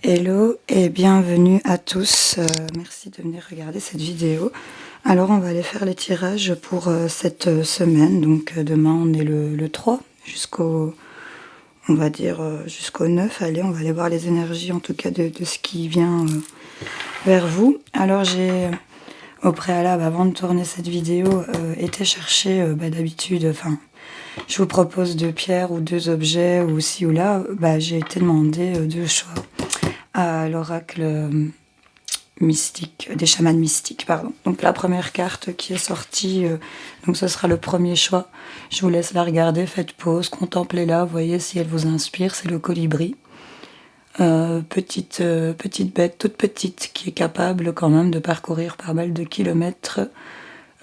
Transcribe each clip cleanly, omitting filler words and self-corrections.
Hello et bienvenue à tous, merci de venir regarder cette vidéo. Alors on va aller faire les tirages pour cette semaine, donc demain on est le 3 jusqu'au, on va dire jusqu'au 9. Allez, on va aller voir les énergies en tout cas de ce qui vient vers vous. Alors j'ai au préalable, avant de tourner cette vidéo, été chercher d'habitude, enfin je vous propose 2 pierres ou 2 objets ou ci ou là, j'ai été demander 2 choix à l'oracle mystique, des chamans mystiques, pardon. Donc la première carte qui est sortie, donc ce sera le premier choix. Je vous laisse la regarder, faites pause, contemplez-la, voyez si elle vous inspire, c'est le colibri. Petite bête, toute petite, qui est capable quand même de parcourir pas mal de kilomètres.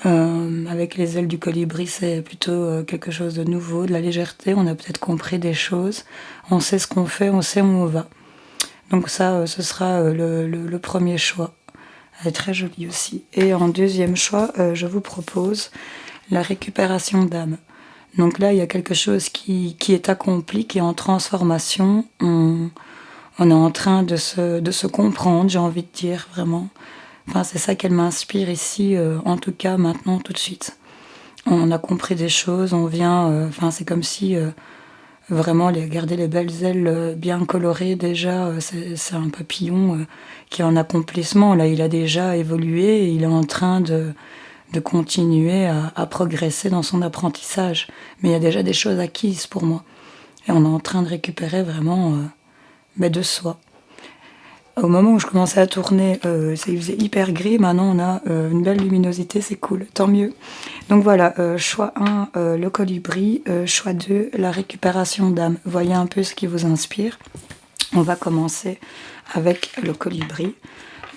Avec les ailes du colibri, c'est plutôt quelque chose de nouveau, de la légèreté, on a peut-être compris des choses, on sait ce qu'on fait, on sait où on va. Donc ça, ce sera le premier choix. Elle est très jolie aussi. Et en deuxième choix, je vous propose la récupération d'âme. Donc là, il y a quelque chose qui est accompli, qui est en transformation. On est en train de se comprendre, j'ai envie de dire, vraiment. Enfin, c'est ça qu'elle m'inspire ici, en tout cas maintenant, tout de suite. On a compris des choses, on vient... Enfin, c'est comme si... Vraiment, garder les belles ailes bien colorées, déjà, c'est un papillon qui est en accomplissement. Là, il a déjà évolué et il est en train de continuer à progresser dans son apprentissage. Mais il y a déjà des choses acquises pour moi. Et on est en train de récupérer vraiment de soi. Au moment où je commençais à tourner, il faisait hyper gris. Maintenant, on a une belle luminosité, c'est cool, tant mieux. Donc voilà, choix 1, le colibri. Choix 2, la récupération d'âme. Voyez un peu ce qui vous inspire. On va commencer avec le colibri.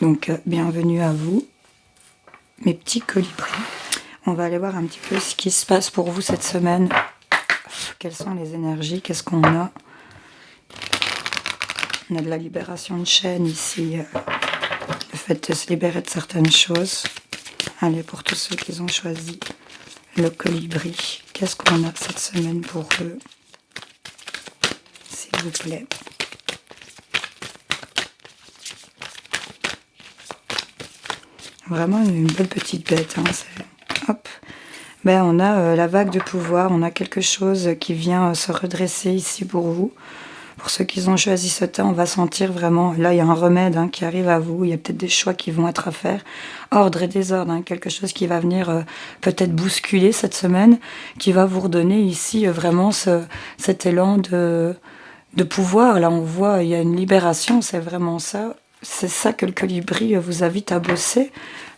Donc, bienvenue à vous, mes petits colibris. On va aller voir un petit peu ce qui se passe pour vous cette semaine. Quelles sont les énergies? Qu'est-ce qu'on a? On a de la libération de chaîne ici, le fait de se libérer de certaines choses. Allez, pour tous ceux qui ont choisi le colibri, qu'est-ce qu'on a cette semaine pour eux? S'il vous plaît. Vraiment une belle petite bête. Hein, hop. On a la vague de pouvoir, on a quelque chose qui vient se redresser ici pour vous. Pour ceux qui ont choisi ce temps, on va sentir vraiment... Là, il y a un remède qui arrive à vous. Il y a peut-être des choix qui vont être à faire. Ordre et désordre, quelque chose qui va venir peut-être bousculer cette semaine, qui va vous redonner ici vraiment cet élan de pouvoir. Là, on voit, il y a une libération, c'est vraiment ça. C'est ça que le colibri vous invite à bosser,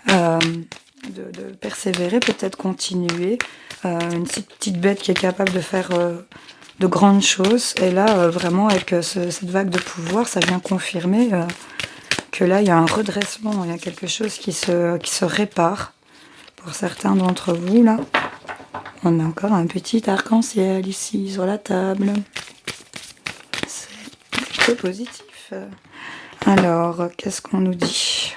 de persévérer, peut-être continuer. Une petite bête qui est capable de faire... de grandes choses. Et là, vraiment, avec cette vague de pouvoir, ça vient confirmer que là, il y a un redressement, il y a quelque chose qui se répare. Pour certains d'entre vous, là, on a encore un petit arc-en-ciel ici, sur la table. C'est plutôt positif. Alors, qu'est-ce qu'on nous dit ?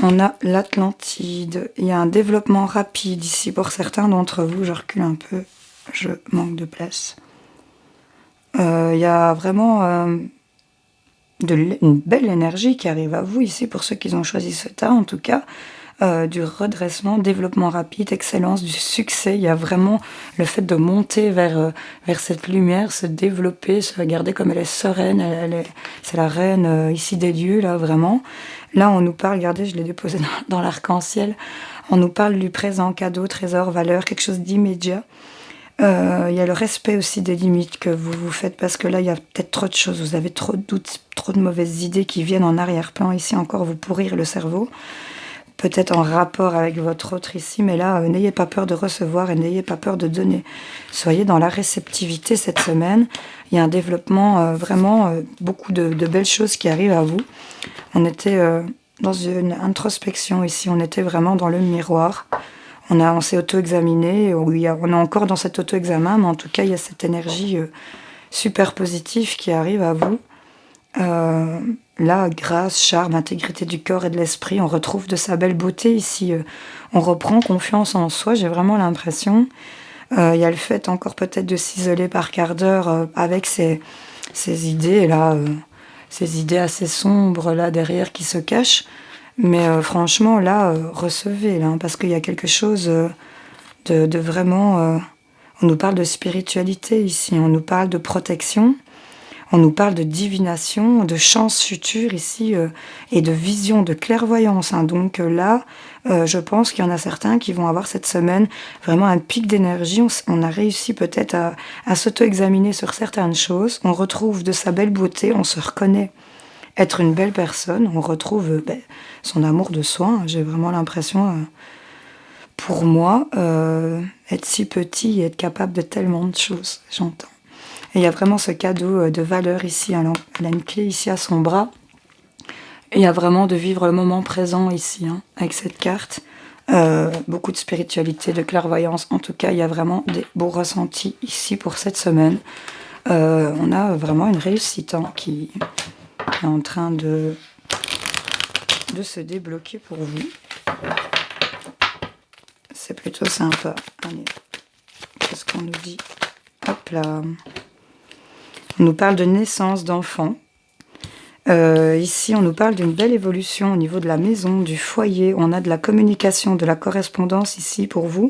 On a l'Atlantide. Il y a un développement rapide ici pour certains d'entre vous. Je recule un peu. Je manque de place. Il y a vraiment une belle énergie qui arrive à vous ici, pour ceux qui ont choisi ce tas en tout cas. Du redressement, développement rapide, excellence, du succès. Il y a vraiment le fait de monter vers cette lumière, se développer, se regarder comme elle est sereine. C'est la reine ici des lieux, là, vraiment. Là, on nous parle, regardez, je l'ai déposé dans l'arc-en-ciel. On nous parle du présent, cadeau, trésor, valeur, quelque chose d'immédiat. Il y a le respect aussi des limites que vous vous faites, parce que là, il y a peut-être trop de choses. Vous avez trop de doutes, trop de mauvaises idées qui viennent en arrière-plan ici, encore vous pourrir le cerveau. Peut-être en rapport avec votre autre ici, mais là, n'ayez pas peur de recevoir et n'ayez pas peur de donner. Soyez dans la réceptivité cette semaine. Il y a un développement, vraiment, beaucoup de belles choses qui arrivent à vous. On était dans une introspection ici, on était vraiment dans le miroir. On s'est auto-examiné, on est encore dans cet auto-examen, mais en tout cas, il y a cette énergie super positive qui arrive à vous. Là, grâce, charme, intégrité du corps et de l'esprit, on retrouve de sa belle beauté ici. On reprend confiance en soi, j'ai vraiment l'impression. Il y a le fait encore peut-être de s'isoler par quart d'heure avec ces idées là, ces idées assez sombres là derrière qui se cachent. Mais franchement, là, recevez, là, hein, parce qu'il y a quelque chose de vraiment... on nous parle de spiritualité ici, on nous parle de protection, on nous parle de divination, de chance future ici, et de vision, de clairvoyance, hein. Donc là, je pense qu'il y en a certains qui vont avoir cette semaine vraiment un pic d'énergie. On a réussi peut-être à s'auto-examiner sur certaines choses. On retrouve de sa belle beauté, on se reconnaît être une belle personne, on retrouve son amour de soi, hein. J'ai vraiment l'impression, pour moi, être si petit et être capable de tellement de choses, j'entends. Et il y a vraiment ce cadeau de valeur ici. Elle a une clé ici à son bras. Et il y a vraiment de vivre le moment présent ici, hein, avec cette carte. Beaucoup de spiritualité, de clairvoyance. En tout cas, il y a vraiment des beaux ressentis ici pour cette semaine. On a vraiment une réussite, hein, qui est en train de se débloquer pour vous. C'est plutôt sympa. Allez, qu'est-ce qu'on nous dit? Hop là. On nous parle de naissance d'enfants. Ici, on nous parle d'une belle évolution au niveau de la maison, du foyer. On a de la communication, de la correspondance ici pour vous.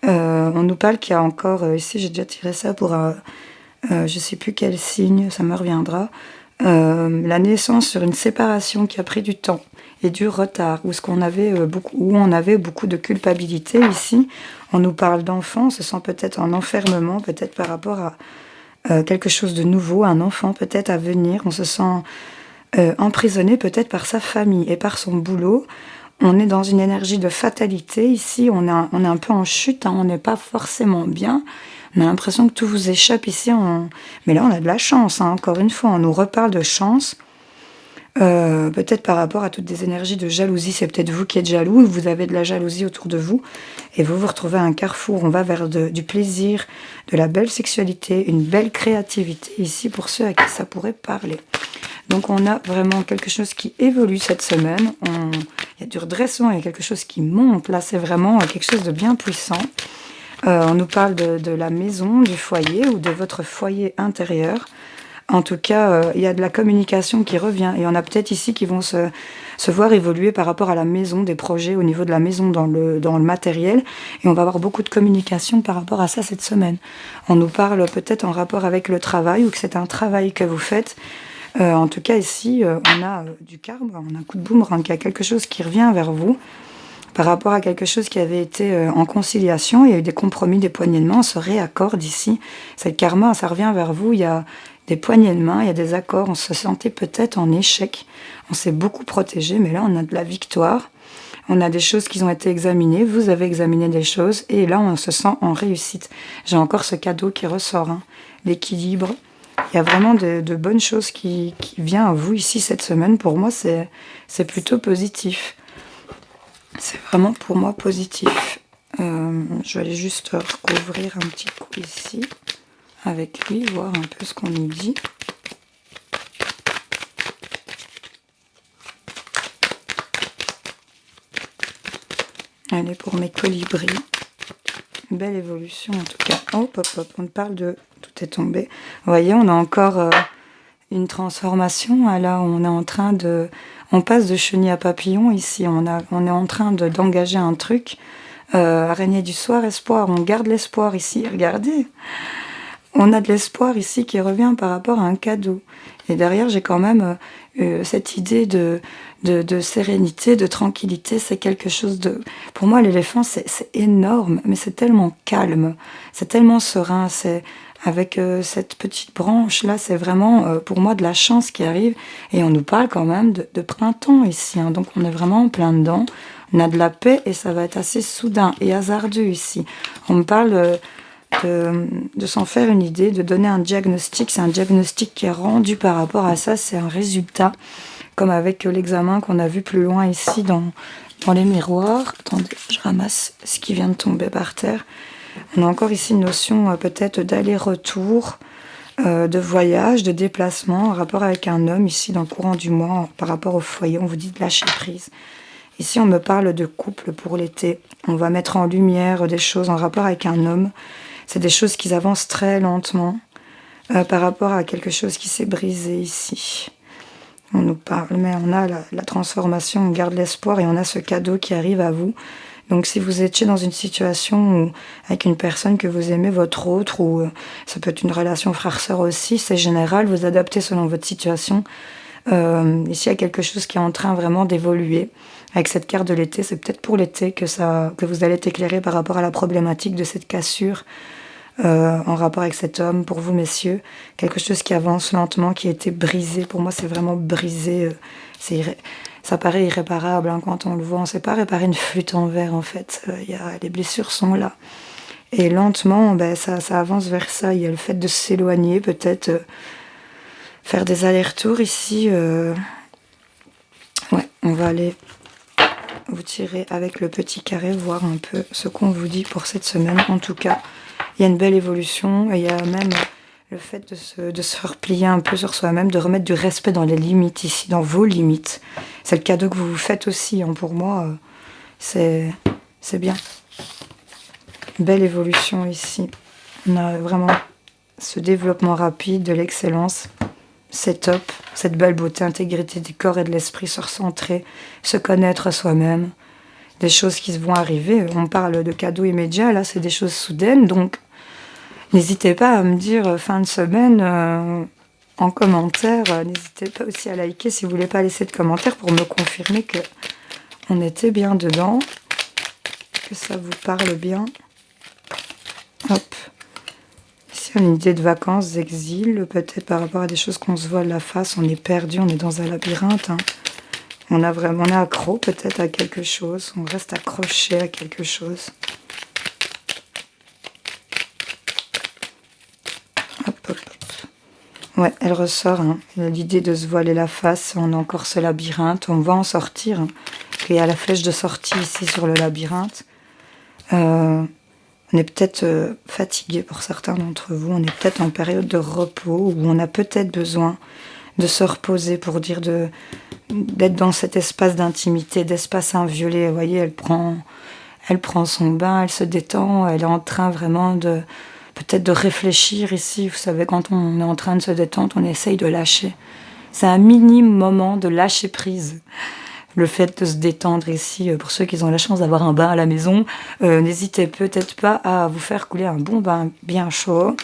On nous parle qu'il y a encore... ici, j'ai déjà tiré ça pour je ne sais plus quel signe, ça me reviendra. La naissance sur une séparation qui a pris du temps et du retard, où on avait beaucoup de culpabilité ici. On nous parle d'enfants, on se sent peut-être en enfermement, peut-être par rapport à quelque chose de nouveau, un enfant peut-être à venir. On se sent emprisonné peut-être par sa famille et par son boulot. On est dans une énergie de fatalité ici, on est un peu en chute, hein, on n'est pas forcément bien. On a l'impression que tout vous échappe ici. Mais là, on a de la chance, hein, encore une fois. On nous reparle de chance. Peut-être par rapport à toutes des énergies de jalousie. C'est peut-être vous qui êtes jaloux, vous avez de la jalousie autour de vous. Et vous vous retrouvez à un carrefour. On va vers du plaisir, de la belle sexualité, une belle créativité ici pour ceux à qui ça pourrait parler. Donc on a vraiment quelque chose qui évolue cette semaine. Il y a du redressement, il y a quelque chose qui monte. Là, c'est vraiment quelque chose de bien puissant. On nous parle de la maison, du foyer ou de votre foyer intérieur. En tout cas, il y a de la communication qui revient. Et on a peut-être ici qui vont se voir évoluer par rapport à la maison, des projets au niveau de la maison dans le matériel. Et on va avoir beaucoup de communication par rapport à ça cette semaine. On nous parle peut-être en rapport avec le travail ou que c'est un travail que vous faites. En tout cas, ici, on a du karma, on a un coup de boomerang, il y a quelque chose qui revient vers vous par rapport à quelque chose qui avait été en conciliation. Il y a eu des compromis, des poignées de main, on se réaccorde ici. C'est le karma, ça revient vers vous, il y a des poignées de main, il y a des accords, on se sentait peut-être en échec, on s'est beaucoup protégé, mais là on a de la victoire, on a des choses qui ont été examinées, vous avez examiné des choses, et là on se sent en réussite. J'ai encore ce cadeau qui ressort, hein, l'équilibre. Il y a vraiment de bonnes choses qui viennent à vous ici cette semaine. Pour moi, c'est plutôt positif. C'est vraiment pour moi positif. Je vais aller juste recouvrir un petit coup ici avec lui, voir un peu ce qu'on nous dit. Allez, pour mes colibris. Belle évolution en tout cas. Hop, hop, hop, on parle de... Tout est tombé. Vous voyez, on a encore une transformation. Là, on est en train de... On passe de chenille à papillon ici. On est en train d'engager un truc. Araignée du soir, espoir. On garde l'espoir ici. Regardez. On a de l'espoir ici qui revient par rapport à un cadeau. Et derrière, j'ai quand même cette idée de sérénité, de tranquillité. C'est quelque chose de... Pour moi, l'éléphant, c'est énorme, mais c'est tellement calme. C'est tellement serein. C'est avec cette petite branche-là, c'est vraiment, pour moi, de la chance qui arrive. Et on nous parle quand même de printemps ici, hein. Donc, on est vraiment en plein dedans. On a de la paix et ça va être assez soudain et hasardeux ici. On me parle... de s'en faire une idée, de donner un diagnostic. C'est un diagnostic qui est rendu par rapport à ça, c'est un résultat, comme avec l'examen qu'on a vu plus loin ici dans les miroirs. Attendez, je ramasse ce qui vient de tomber par terre. On a encore ici une notion peut-être d'aller-retour, de voyage, de déplacement, en rapport avec un homme ici dans le courant du mois, par rapport au foyer, on vous dit de lâcher prise. Ici, on me parle de couple pour l'été. On va mettre en lumière des choses en rapport avec un homme. C'est des choses qui avancent très lentement par rapport à quelque chose qui s'est brisé ici. On nous parle, mais on a la transformation, on garde l'espoir et on a ce cadeau qui arrive à vous. Donc si vous étiez dans une situation où, avec une personne que vous aimez, votre autre, ou ça peut être une relation frère-sœur aussi, c'est général, vous adaptez selon votre situation. Ici, il y a quelque chose qui est en train vraiment d'évoluer. Avec cette carte de l'été, c'est peut-être pour l'été que vous allez être éclairé par rapport à la problématique de cette cassure en rapport avec cet homme, pour vous, messieurs. Quelque chose qui avance lentement, qui a été brisé. Pour moi, c'est vraiment brisé. Ça paraît irréparable hein, quand on le voit. On ne sait pas réparer une flûte en verre, en fait. Les blessures sont là. Et lentement, ça avance vers ça. Il y a le fait de s'éloigner, peut-être faire des allers-retours ici. Ouais, on va aller vous tirer avec le petit carré, voir un peu ce qu'on vous dit pour cette semaine. En tout cas, il y a une belle évolution. Et il y a même le fait de se replier un peu sur soi-même, de remettre du respect dans les limites ici, dans vos limites. C'est le cadeau que vous vous faites aussi. Hein, pour moi, c'est bien. Belle évolution ici. On a vraiment ce développement rapide de l'excellence. C'est top. Cette belle beauté, intégrité du corps et de l'esprit, se recentrer, se connaître soi-même. Des choses qui vont arriver. On parle de cadeaux immédiats, là, c'est des choses soudaines. Donc, n'hésitez pas à me dire fin de semaine en commentaire. N'hésitez pas aussi à liker si vous voulez pas laisser de commentaires pour me confirmer que on était bien dedans, que ça vous parle bien. Hop. Ici, on a une idée de vacances, d'exil, peut-être par rapport à des choses qu'on se voit à la face. On est perdu, on est dans un labyrinthe. Hein. On est accro peut-être à quelque chose. On reste accroché à quelque chose. Hop, hop, hop. Ouais, elle ressort. Hein. L'idée de se voiler la face. On a encore ce labyrinthe. On va en sortir. Hein. Il y a la flèche de sortie ici sur le labyrinthe. On est peut-être fatigué pour certains d'entre vous. On est peut-être en période de repos où on a peut-être besoin de se reposer pour dire d'être dans cet espace d'intimité, d'espace inviolé. Vous voyez, elle prend son bain, elle se détend, elle est en train vraiment peut-être de réfléchir ici. Vous savez, quand on est en train de se détendre, on essaye de lâcher. C'est un minime moment de lâcher prise. Le fait de se détendre ici, pour ceux qui ont la chance d'avoir un bain à la maison, n'hésitez peut-être pas à vous faire couler un bon bain bien chaud.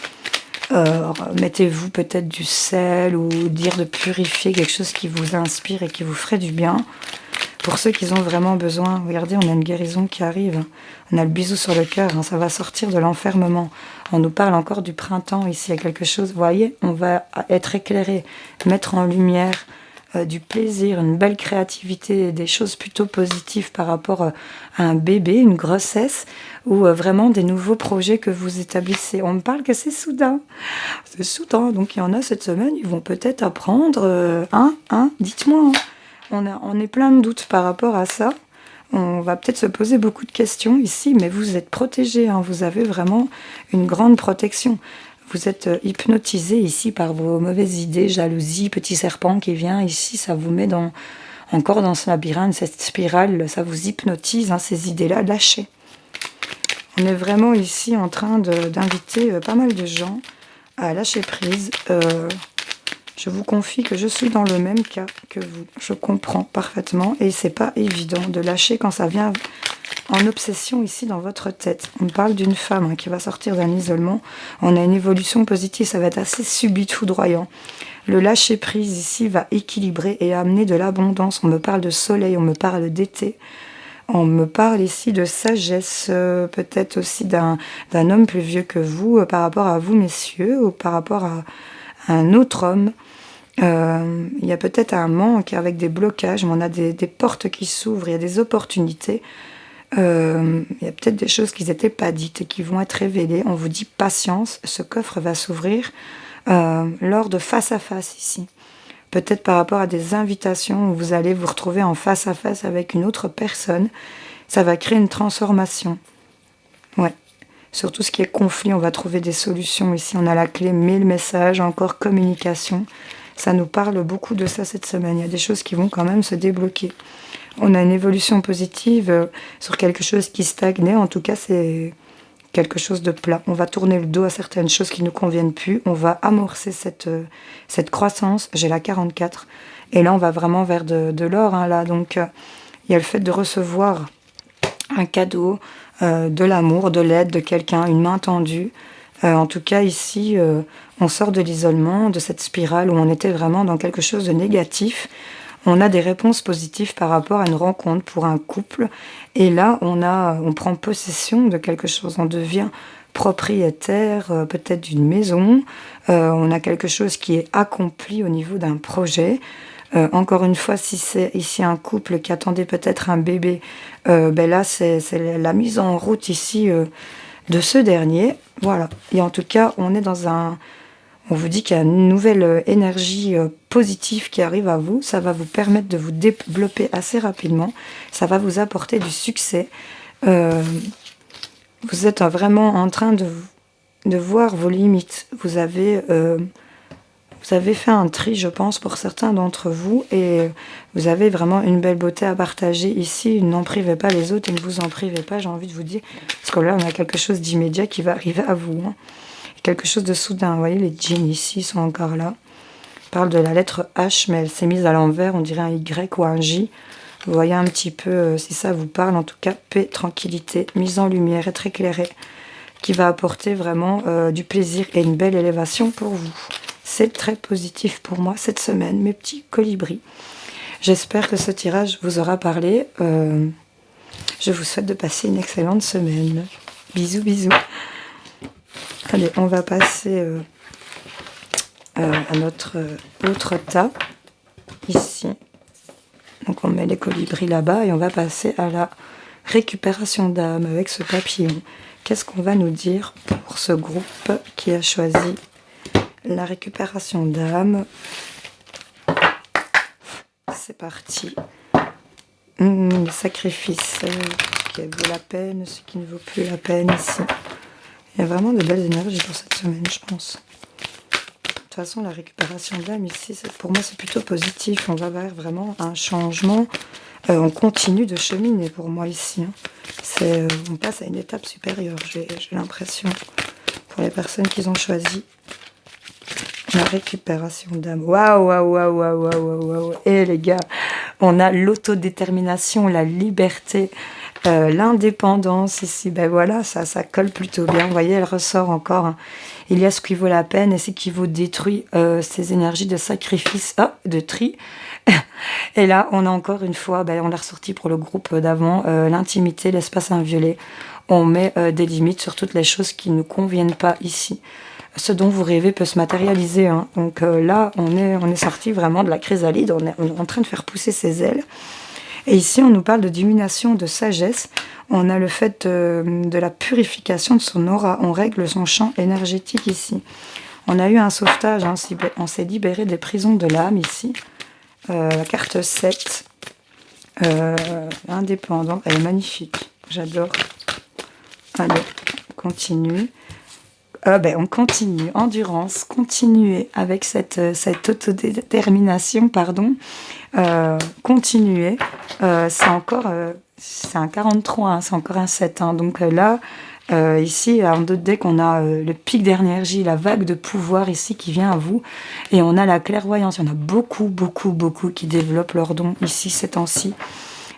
Mettez-vous peut-être du sel ou dire de purifier quelque chose qui vous inspire et qui vous ferait du bien. Pour ceux qui ont vraiment besoin, regardez, on a une guérison qui arrive. On a le bisou sur le cœur, hein, ça va sortir de l'enfermement. On nous parle encore du printemps ici, il y a quelque chose, vous voyez, on va être éclairé, mettre en lumière du plaisir, une belle créativité, des choses plutôt positives par rapport à un bébé, une grossesse, ou vraiment des nouveaux projets que vous établissez. On me parle que c'est soudain. C'est soudain, donc il y en a cette semaine, ils vont peut-être apprendre, dites-moi. Hein. On est plein de doutes par rapport à ça. On va peut-être se poser beaucoup de questions ici, mais vous êtes protégés, hein, vous avez vraiment une grande protection. Vous êtes hypnotisé ici par vos mauvaises idées, jalousie, petit serpent qui vient ici, ça vous met encore dans ce labyrinthe, cette spirale, ça vous hypnotise, hein, ces idées-là, lâchez. On est vraiment ici en train d'inviter pas mal de gens à lâcher prise. Je vous confie que je suis dans le même cas que vous. Je comprends parfaitement et c'est pas évident de lâcher quand ça vient en obsession ici dans votre tête. On parle d'une femme hein, qui va sortir d'un isolement. On a une évolution positive, ça va être assez subite, foudroyant. Le lâcher prise ici va équilibrer et amener de l'abondance. On me parle de soleil, on me parle d'été. On me parle ici de sagesse, peut-être aussi d'un homme plus vieux que vous, par rapport à vous, messieurs, ou par rapport à un autre homme. Il y a peut-être un manque avec des blocages, mais on a des portes qui s'ouvrent, il y a des opportunités. Il y a peut-être des choses qui n'étaient pas dites et qui vont être révélées. On vous dit patience, ce coffre va s'ouvrir lors de face à face ici. Peut-être par rapport à des invitations où vous allez vous retrouver en face à face avec une autre personne. Ça va créer une transformation. Ouais. Sur tout ce qui est conflit, on va trouver des solutions ici. On a la clé 1000 messages, encore communication. Ça nous parle beaucoup de ça cette semaine. Il y a des choses qui vont quand même se débloquer. On a une évolution positive sur quelque chose qui stagnait. En tout cas, c'est quelque chose de plat. On va tourner le dos à certaines choses qui ne nous conviennent plus. On va amorcer cette croissance. J'ai la 44. Et là, on va vraiment vers de l'or, hein, là. Donc, il y a le fait de recevoir un cadeau, de l'amour, de l'aide de quelqu'un, une main tendue. En tout cas, ici, on sort de l'isolement, de cette spirale où on était vraiment dans quelque chose de négatif. On a des réponses positives par rapport à une rencontre pour un couple. Et là, on prend possession de quelque chose. On devient propriétaire, peut-être d'une maison. On a quelque chose qui est accompli au niveau d'un projet. Encore une fois, si c'est ici un couple qui attendait peut-être un bébé, ben là, c'est la mise en route ici de ce dernier. Voilà. Et en tout cas, on vous dit qu'il y a une nouvelle énergie positive qui arrive à vous. Ça va vous permettre de vous développer assez rapidement. Ça va vous apporter du succès. Vous êtes vraiment en train de voir vos limites. Vous avez fait un tri, je pense, pour certains d'entre vous. Et vous avez vraiment une belle beauté à partager ici. N'en privez pas les autres et ne vous en privez pas, j'ai envie de vous dire. Parce que là, on a quelque chose d'immédiat qui va arriver à vous. Hein. Quelque chose de soudain. Vous voyez, les djinns ici sont encore là. On parle de la lettre H, mais elle s'est mise à l'envers. On dirait un Y ou un J. Vous voyez un petit peu si ça vous parle. En tout cas, paix, tranquillité, mise en lumière, être éclairé, qui va apporter vraiment du plaisir et une belle élévation pour vous. C'est très positif pour moi cette semaine, mes petits colibris. J'espère que ce tirage vous aura parlé. Je vous souhaite de passer une excellente semaine. Bisous, bisous. Allez, on va passer à notre autre tas, ici. Donc on met les colibris là-bas et on va passer à la récupération d'âme avec ce papillon. Qu'est-ce qu'on va nous dire pour ce groupe qui a choisi la récupération d'âme? C'est parti. Le sacrifice, ce qui vaut la peine, ce qui ne vaut plus la peine ici. Il y a vraiment de belles énergies pour cette semaine, je pense. De toute façon, la récupération d'âme ici, pour moi, c'est plutôt positif. On va vers vraiment un changement. On continue de cheminer pour moi ici. Hein. On passe à une étape supérieure, j'ai l'impression. Pour les personnes qui ont choisi la récupération d'âme. Waouh, waouh, waouh, waouh, waouh, waouh. Et les gars, on a l'autodétermination, la liberté, l'indépendance ici. Ben voilà, ça colle plutôt bien. Vous voyez, elle ressort encore. Hein. Il y a ce qui vaut la peine et ce qui vous détruit, ces énergies de sacrifice, de tri. Et là, on a encore une fois, on l'a ressorti pour le groupe d'avant, l'intimité, l'espace inviolé. On met des limites sur toutes les choses qui ne conviennent pas ici. Ce dont vous rêvez peut se matérialiser. Hein. Donc là, on est sorti vraiment de la chrysalide, on est en train de faire pousser ses ailes. Et ici, on nous parle de diminution, de sagesse. On a le fait de la purification de son aura. On règle son champ énergétique ici. On a eu un sauvetage, hein. On s'est libéré des prisons de l'âme ici. La carte 7, indépendante, elle est magnifique, j'adore. Allez, on continue. On continue, endurance, continuer avec cette autodétermination, pardon. Continuer, c'est un 43, hein, c'est encore un 7. Hein, donc là, ici, en deux decks, on a le pic d'énergie, la vague de pouvoir ici qui vient à vous. Et on a la clairvoyance. Il y en a beaucoup, beaucoup, beaucoup qui développent leurs dons ici, ces temps-ci.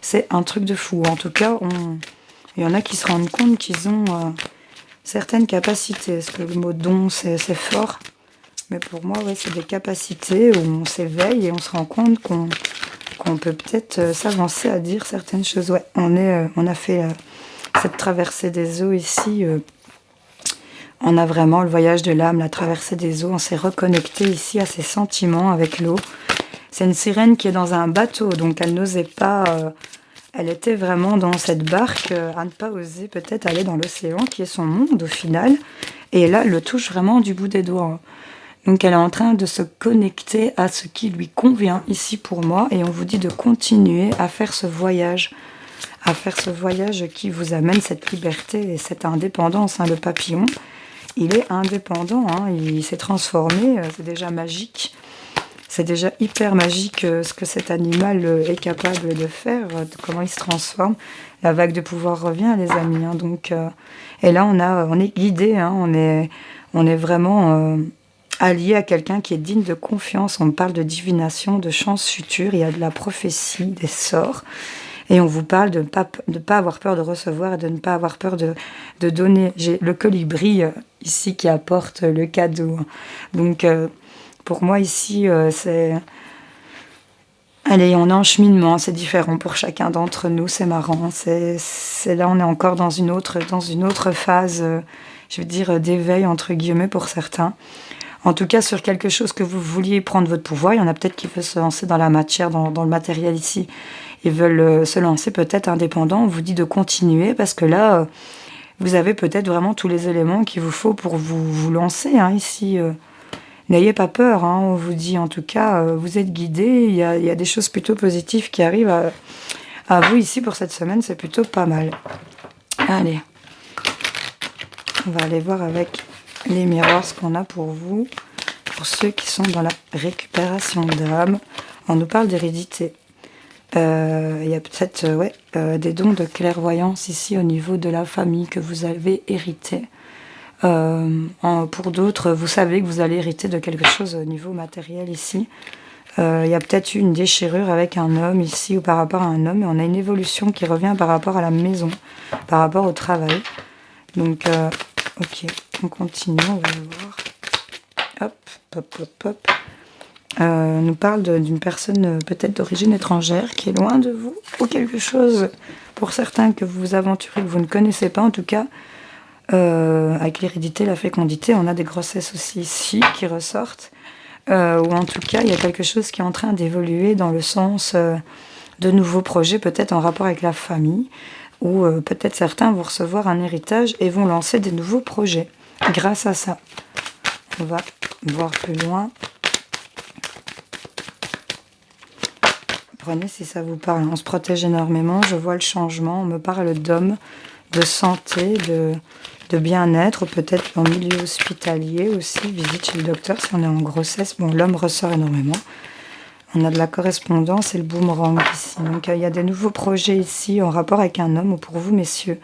C'est un truc de fou. En tout cas, il y en a qui se rendent compte qu'ils ont certaines capacités. Est-ce que le mot don, c'est fort? Mais pour moi, ouais, c'est des capacités où on s'éveille et on se rend compte qu'on peut peut-être s'avancer à dire certaines choses. Ouais, on a fait cette traversée des eaux ici. On a vraiment le voyage de l'âme, la traversée des eaux. On s'est reconnecté ici à ses sentiments avec l'eau. C'est une sirène qui est dans un bateau, donc elle n'osait pas... elle était vraiment dans cette barque à ne pas oser peut-être aller dans l'océan, qui est son monde au final. Et là, elle le touche vraiment du bout des doigts. Donc elle est en train de se connecter à ce qui lui convient ici pour moi. Et on vous dit de continuer à faire ce voyage. À faire ce voyage qui vous amène cette liberté et cette indépendance. Hein. Le papillon, il est indépendant. Hein. Il s'est transformé. C'est déjà magique. C'est déjà hyper magique ce que cet animal est capable de faire, comment il se transforme. La vague de pouvoir revient, les amis. Hein, donc, et là, on est guidé, hein, on est vraiment allié à quelqu'un qui est digne de confiance. On parle de divination, de chance future, il y a de la prophétie, des sorts. Et on vous parle de ne pas avoir peur de recevoir et de ne pas avoir peur de donner. J'ai le colibri ici qui apporte le cadeau. Donc pour moi ici, c'est... Allez, on est en cheminement, c'est différent pour chacun d'entre nous, c'est marrant. C'est là, on est encore dans une autre phase, je veux dire, d'éveil, entre guillemets, pour certains. En tout cas, sur quelque chose que vous vouliez prendre votre pouvoir, il y en a peut-être qui veulent se lancer dans la matière, dans le matériel ici. Ils veulent se lancer peut-être indépendant. On vous dit de continuer parce que là, vous avez peut-être vraiment tous les éléments qu'il vous faut pour vous lancer ici. N'ayez pas peur, on vous dit en tout cas, vous êtes guidés. Il y a des choses plutôt positives qui arrivent à vous ici pour cette semaine. C'est plutôt pas mal. Allez, on va aller voir avec les miroirs ce qu'on a pour vous. Pour ceux qui sont dans la récupération d'âme, on nous parle d'hérédité. Il y a peut-être des dons de clairvoyance ici au niveau de la famille que vous avez hérité. Pour d'autres, vous savez que vous allez hériter de quelque chose au niveau matériel ici. Il y a peut-être eu une déchirure avec un homme ici ou par rapport à un homme, et on a une évolution qui revient par rapport à la maison, par rapport au travail. Donc, ok, on continue, on va voir. Hop, hop, hop, hop. Nous parle d'une personne peut-être d'origine étrangère qui est loin de vous, ou quelque chose, pour certains, que vous vous aventurez, que vous ne connaissez pas en tout cas. Avec l'hérédité, la fécondité, on a des grossesses aussi ici qui ressortent, ou en tout cas il y a quelque chose qui est en train d'évoluer dans le sens de nouveaux projets, peut-être en rapport avec la famille, ou peut-être certains vont recevoir un héritage et vont lancer des nouveaux projets grâce à ça. On va voir plus loin. Prenez si ça vous parle. On se protège énormément, je vois le changement, on me parle d'hommes, de santé, de bien-être, ou peut-être en milieu hospitalier aussi, visite chez le docteur si on est en grossesse. Bon, l'homme ressort énormément. On a de la correspondance et le boomerang ici. Donc il y a des nouveaux projets ici en rapport avec un homme, ou pour vous messieurs.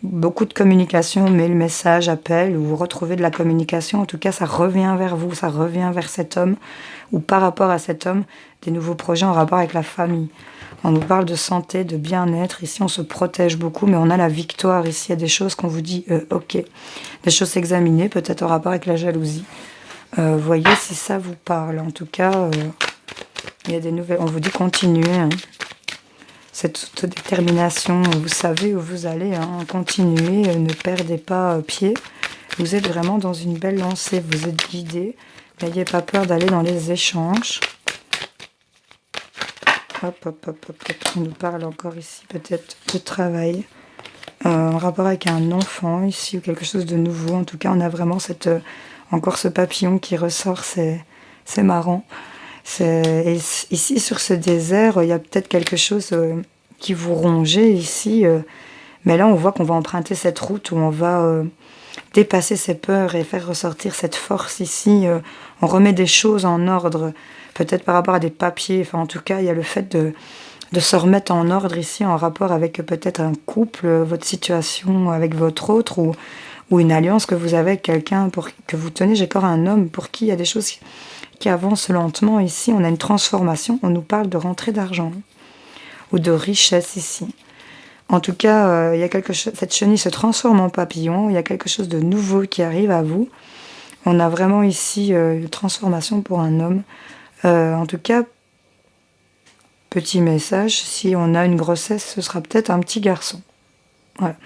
Beaucoup de communication, mail, message, appel, ou retrouver de la communication. En tout cas, ça revient vers vous, ça revient vers cet homme, ou par rapport à cet homme, des nouveaux projets en rapport avec la famille. On nous parle de santé, de bien-être. Ici, on se protège beaucoup, mais on a la victoire. Ici, il y a des choses qu'on vous dit, ok. Des choses examinées, peut-être en rapport avec la jalousie. Voyez si ça vous parle. En tout cas, il y a des nouvelles. On vous dit continuez. Cette autodétermination, vous savez où vous allez. Continuez, ne perdez pas pied. Vous êtes vraiment dans une belle lancée. Vous êtes guidés. N'ayez pas peur d'aller dans les échanges. Hop, hop, hop, hop, hop. On nous parle encore ici peut-être de travail. En rapport avec un enfant ici ou quelque chose de nouveau. En tout cas, on a vraiment encore ce papillon qui ressort. C'est marrant. Et ici, sur ce désert, il y a peut-être quelque chose qui vous rongeait ici. Mais là, on voit qu'on va emprunter cette route où on va dépasser ses peurs et faire ressortir cette force ici. On remet des choses en ordre. Peut-être par rapport à des papiers, enfin en tout cas il y a le fait de se remettre en ordre ici en rapport avec peut-être un couple, votre situation avec votre autre ou une alliance que vous avez avec quelqu'un que vous tenez. J'ai encore un homme pour qui il y a des choses qui avancent lentement ici. On a une transformation, on nous parle de rentrée d'argent ou de richesse ici. En tout cas, il y a quelque chose, cette chenille se transforme en papillon, il y a quelque chose de nouveau qui arrive à vous. On a vraiment ici une transformation pour un homme. En tout cas, petit message, si on a une grossesse, ce sera peut-être un petit garçon. Voilà.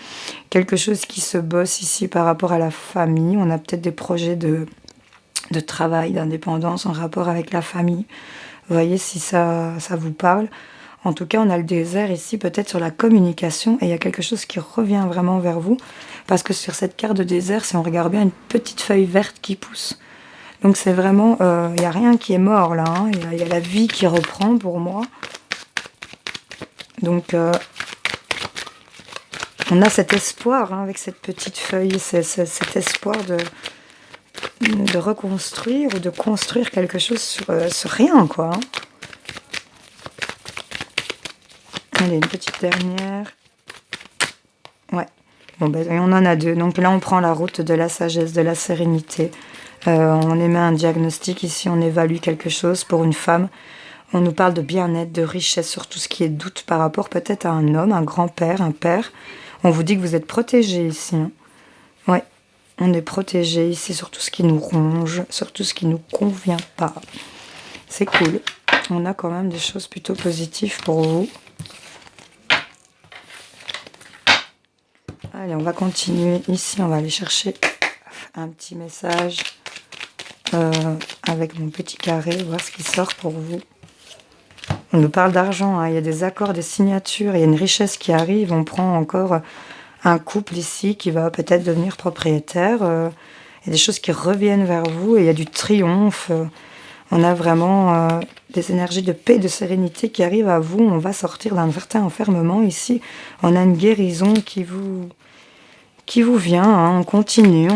Quelque chose qui se bosse ici par rapport à la famille. On a peut-être des projets de travail, d'indépendance en rapport avec la famille. Vous voyez si ça vous parle. En tout cas, on a le désert ici, peut-être sur la communication, et il y a quelque chose qui revient vraiment vers vous. Parce que sur cette carte de désert, si on regarde bien, une petite feuille verte qui pousse. Donc c'est vraiment, il n'y a rien qui est mort là, y a la vie qui reprend pour moi. Donc on a cet espoir avec cette petite feuille, cet espoir de reconstruire ou de construire quelque chose sur rien quoi. Allez, une petite dernière. Ouais, bon ben on en a deux. Donc là on prend la route de la sagesse, de la sérénité. On émet un diagnostic ici, on évalue quelque chose pour une femme. On nous parle de bien-être, de richesse, sur tout ce qui est doute par rapport peut-être à un homme, un grand-père, un père. On vous dit que vous êtes protégé ici. Hein. Ouais, on est protégé ici sur tout ce qui nous ronge, sur tout ce qui nous convient pas. C'est cool. On a quand même des choses plutôt positives pour vous. Allez, on va continuer. Ici, on va aller chercher un petit message avec mon petit carré, voir ce qui sort pour vous. On nous parle d'argent, hein. Il y a des accords, des signatures, il y a une richesse qui arrive. On prend encore un couple ici qui va peut-être devenir propriétaire. Il y a des choses qui reviennent vers vous et il y a du triomphe. On a vraiment des énergies de paix, de sérénité qui arrivent à vous. On va sortir d'un certain enfermement ici. On a une guérison qui vous vient. Hein. On continue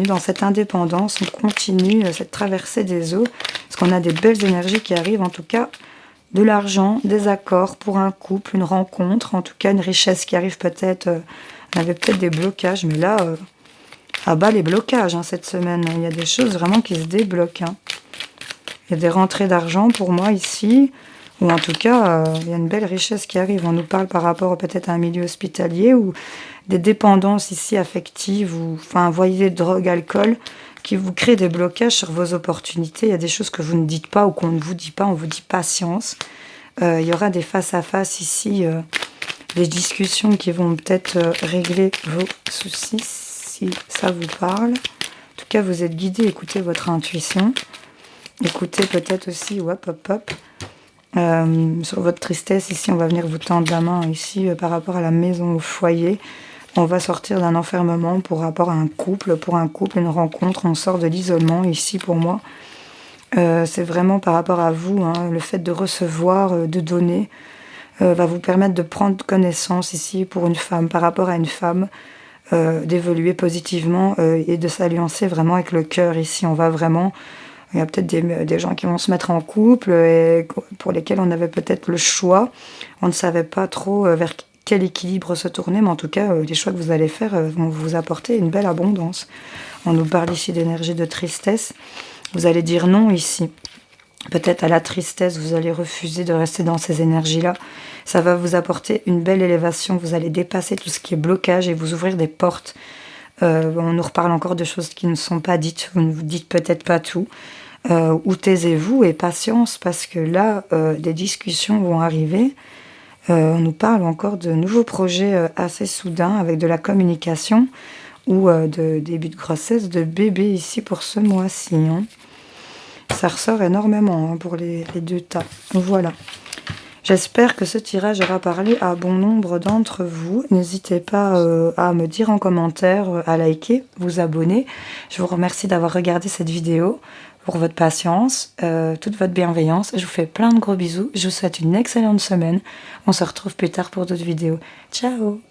dans cette indépendance. On continue cette traversée des eaux. Parce qu'on a des belles énergies qui arrivent, en tout cas. De l'argent, des accords pour un couple, une rencontre, en tout cas une richesse qui arrive peut-être. On avait peut-être des blocages, mais là, à bas les blocages hein, cette semaine. Il y a des choses vraiment qui se débloquent. Hein. Il y a des rentrées d'argent pour moi ici, ou en tout cas, il y a une belle richesse qui arrive. On nous parle par rapport peut-être à un milieu hospitalier ou des dépendances ici affectives, ou enfin, voyez, drogue, alcool, qui vous créent des blocages sur vos opportunités. Il y a des choses que vous ne dites pas ou qu'on ne vous dit pas, on vous dit patience. Il y aura des face-à-face ici, des discussions qui vont peut-être régler vos soucis, si ça vous parle. En tout cas, vous êtes guidé, écoutez votre intuition. Écoutez peut-être aussi, sur votre tristesse, ici, on va venir vous tendre la main, ici, par rapport à la maison, au foyer. On va sortir d'un enfermement pour rapport à un couple, une rencontre. On sort de l'isolement, ici, pour moi. C'est vraiment par rapport à vous, hein, le fait de recevoir, de donner, va vous permettre de prendre connaissance, ici, pour une femme, par rapport à une femme, d'évoluer positivement et de s'alliancer vraiment avec le cœur, ici. On va vraiment... Il y a peut-être des gens qui vont se mettre en couple et pour lesquels on avait peut-être le choix. On ne savait pas trop vers quel équilibre se tourner, mais en tout cas, les choix que vous allez faire vont vous apporter une belle abondance. On nous parle ici d'énergie de tristesse. Vous allez dire non ici. Peut-être à la tristesse, vous allez refuser de rester dans ces énergies-là. Ça va vous apporter une belle élévation. Vous allez dépasser tout ce qui est blocage et vous ouvrir des portes. On nous reparle encore de choses qui ne sont pas dites. Vous ne vous dites peut-être pas tout. Ou taisez-vous et patience parce que là, des discussions vont arriver. On nous parle encore de nouveaux projets assez soudains avec de la communication ou de début de grossesse de bébé ici pour ce mois-ci. Hein. Ça ressort énormément hein, pour les deux tas. Voilà. J'espère que ce tirage aura parlé à bon nombre d'entre vous. N'hésitez pas à me dire en commentaire, à liker, vous abonner. Je vous remercie d'avoir regardé cette vidéo, pour votre patience, toute votre bienveillance. Je vous fais plein de gros bisous. Je vous souhaite une excellente semaine. On se retrouve plus tard pour d'autres vidéos. Ciao!